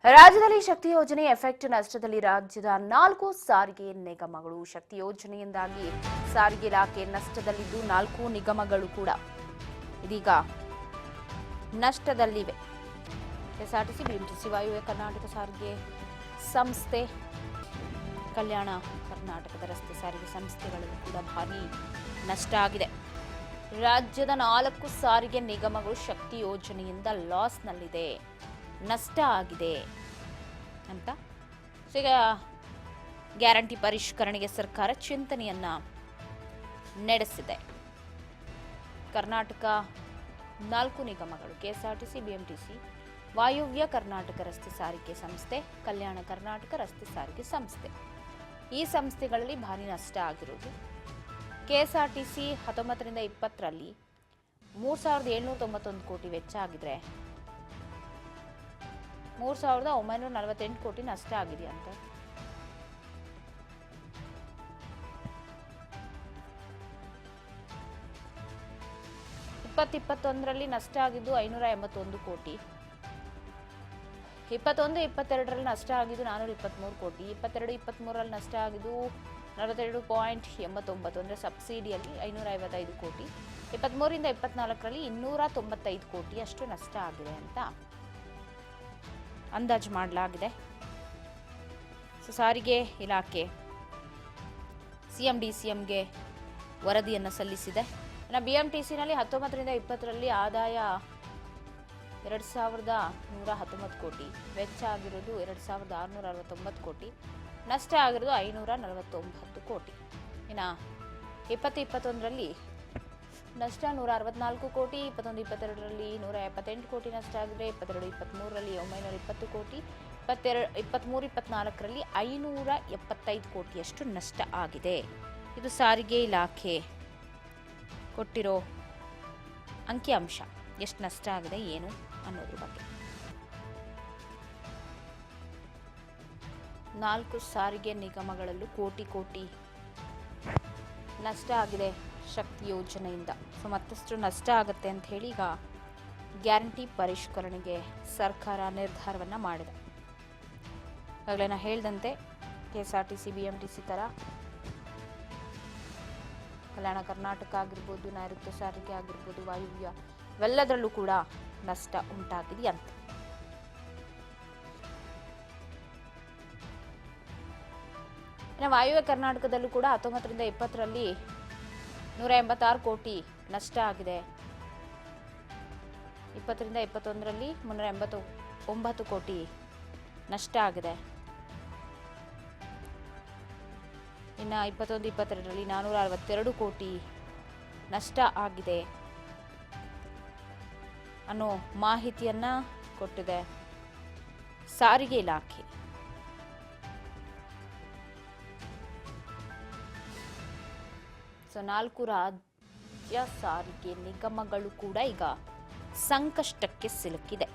ರಾಜ್ಯದಲ್ಲಿ ಶಕ್ತಿ ಯೋಜನೆ ಎಫೆಕ್ಟ್ ನಷ್ಟದಲ್ಲಿ ರಾಜ್ಯದ 4 ಸಾರಿಗೆ ನಿಗಮಗಳು. ಶಕ್ತಿ ಯೋಜನೆಯಿಂದಾಗಿ ಸಾರಿಗೆ ಇಲಾಖೆ ನಷ್ಟದಲ್ಲಿದ್ದು 4 ನಿಗಮಗಳು ಕೂಡ ಇದೀಗ ನಷ್ಟದಲ್ಲಿವೆ. ಕೆಎಸ್ಆರ್ಟಿಸಿ, ಬಿಎಂಟಿಸಿ, ವಾಯುವ್ಯ ಕರ್ನಾಟಕ ಸಾರಿಗೆ ಸಂಸ್ಥೆ, ಕಲ್ಯಾಣ ಕರ್ನಾಟಕದ ರಸ್ತೆ ಸಾರಿಗೆ ಸಂಸ್ಥೆಗಳಲ್ಲಿ ಕೂಡ ಭಾರೀ ನಷ್ಟ ಆಗಿದೆ. ರಾಜ್ಯದ 4 ಸಾರಿಗೆ ನಿಗಮಗಳು ಶಕ್ತಿ ಯೋಜನೆಯಿಂದ ಲಾಸ್ನಲ್ಲಿದೆ, ನಷ್ಟ ಆಗಿದೆ ಅಂತ. ಈಗ ಗ್ಯಾರಂಟಿ ಪರಿಷ್ಕರಣೆಗೆ ಸರ್ಕಾರ ಚಿಂತನೆಯನ್ನ ನಡೆಸಿದೆ. ಕರ್ನಾಟಕ 4 ನಿಗಮಗಳು ಕೆಎಸ್ಆರ್ಟಿಸಿ, ಬಿಎಂಟಿಸಿ, ವಾಯುವ್ಯ ಕರ್ನಾಟಕ ರಸ್ತೆ ಸಾರಿಗೆ ಸಂಸ್ಥೆ, ಕಲ್ಯಾಣ ಕರ್ನಾಟಕ ರಸ್ತೆ ಸಾರಿಗೆ ಸಂಸ್ಥೆ, ಈ ಸಂಸ್ಥೆಗಳಲ್ಲಿ ಭಾರಿ ನಷ್ಟ ಆಗಿರುವುದು. ಕೆಎಸ್ಆರ್ಟಿಸಿ 19ರಿಂದ 20ರಲ್ಲಿ 3,791 ಕೋಟಿ ವೆಚ್ಚ ಆಗಿದ್ರೆ 3,948 ಕೋಟಿ ನಷ್ಟ ಆಗಿದೆಯಂತೆ. ರಲ್ಲಿ ನಷ್ಟ ಆಗಿದ್ದು 581 ಕೋಟಿ, 21-22ರಲ್ಲಿ ನಷ್ಟ ಆಗಿದ್ದು 423 ಕೋಟಿ, 22-23ರಲ್ಲಿ ನಷ್ಟ ಆಗಿದ್ದು 42.89 ಅಂದರೆ ಸಬ್ಸಿಡಿಯಲ್ಲಿ 555 ಕೋಟಿ, 23ರಿಂದ 24ರಲ್ಲಿ 295 ಕೋಟಿ ಅಷ್ಟು ನಷ್ಟ ಆಗಿದೆ ಅಂತ ಅಂದಾಜು ಮಾಡಲಾಗಿದೆ. ಸಾರಿಗೆ ಇಲಾಖೆ ಸಿಎಂ ಡಿಸಿಎಂಗೆ ವರದಿಯನ್ನು ಸಲ್ಲಿಸಿದೆ. ಇನ್ನು ಬಿಎಂಟಿಸಿನಲ್ಲಿ 19ರಿಂದ 20ರಲ್ಲಿ ಆದಾಯ 2,119 ಕೋಟಿ, ವೆಚ್ಚ ಆಗಿರೋದು 2,669 ಕೋಟಿ, ನಷ್ಟ ಆಗಿರೋದು 549 ಕೋಟಿ. ಇನ್ನು 2021ರಲ್ಲಿ ನಷ್ಟ 164 ಕೋಟಿ, 21-22ರಲ್ಲಿ 178 ಕೋಟಿ ನಷ್ಟ ಆಗಿದೆ, 22-23ರಲ್ಲಿ 920 ಕೋಟಿ, 23-24ರಲ್ಲಿ 575 ಕೋಟಿಯಷ್ಟು ನಷ್ಟ ಆಗಿದೆ. ಇದು ಸಾರಿಗೆ ಇಲಾಖೆ ಕೊಟ್ಟಿರೋ ಅಂಕಿಅಂಶ. ಎಷ್ಟು ನಷ್ಟ ಆಗಿದೆ ಏನು ಅನ್ನೋದ್ರ ಬಗ್ಗೆ. 4 ಸಾರಿಗೆ ನಿಗಮಗಳಲ್ಲೂ ಕೋಟಿ ನಷ್ಟ ಆಗಿದೆ ಶಕ್ತಿ ಯೋಜನೆಯಿಂದ. ಮತ್ತಷ್ಟು ನಷ್ಟ ಆಗುತ್ತೆ ಅಂತ ಹೇಳಿ ಈಗ ಗ್ಯಾರಂಟಿ ಪರಿಷ್ಕರಣೆಗೆ ಸರ್ಕಾರ ನಿರ್ಧಾರವನ್ನ ಮಾಡಿದೆ. ಆಗಲೇ ನಾ ಹೇಳ್ದಂತೆ ಕೆಎಸ್ಆರ್ಟಿಸಿ, ಬಿಎಂಟಿಸಿ ಥರ ಕಲ್ಯಾಣ ಕರ್ನಾಟಕ ಆಗಿರ್ಬೋದು, ನೈಋತ್ಯ ಸಾರಿಗೆ ಆಗಿರ್ಬೋದು, ವಾಯುವ್ಯ ಇವೆಲ್ಲದರಲ್ಲೂ ಕೂಡ ನಷ್ಟ ಉಂಟಾಗಿದೆಯಂತೆ. ಇನ್ನು ವಾಯುವ್ಯ ಕರ್ನಾಟಕದಲ್ಲೂ ಕೂಡ 19ರಿಂದ 20ರಲ್ಲಿ 186 ಕೋಟಿ ನಷ್ಟ ಆಗಿದೆ, 20ರಿಂದ 21ರಲ್ಲಿ 389 ಕೋಟಿ ನಷ್ಟ ಆಗಿದೆ, ಇನ್ನು 21-22ರಲ್ಲಿ 462 ಕೋಟಿ ನಷ್ಟ ಆಗಿದೆ ಅನ್ನೋ ಮಾಹಿತಿಯನ್ನ ಕೊಟ್ಟಿದೆ ಸಾರಿಗೆ ಇಲಾಖೆ. ಸೊ 4 ರಾಜ್ಯ ಸಾರಿಗೆ ನಿಗಮಗಳು ಕೂಡ ಈಗ ಸಂಕಷ್ಟಕ್ಕೆ ಸಿಲುಕಿದೆ.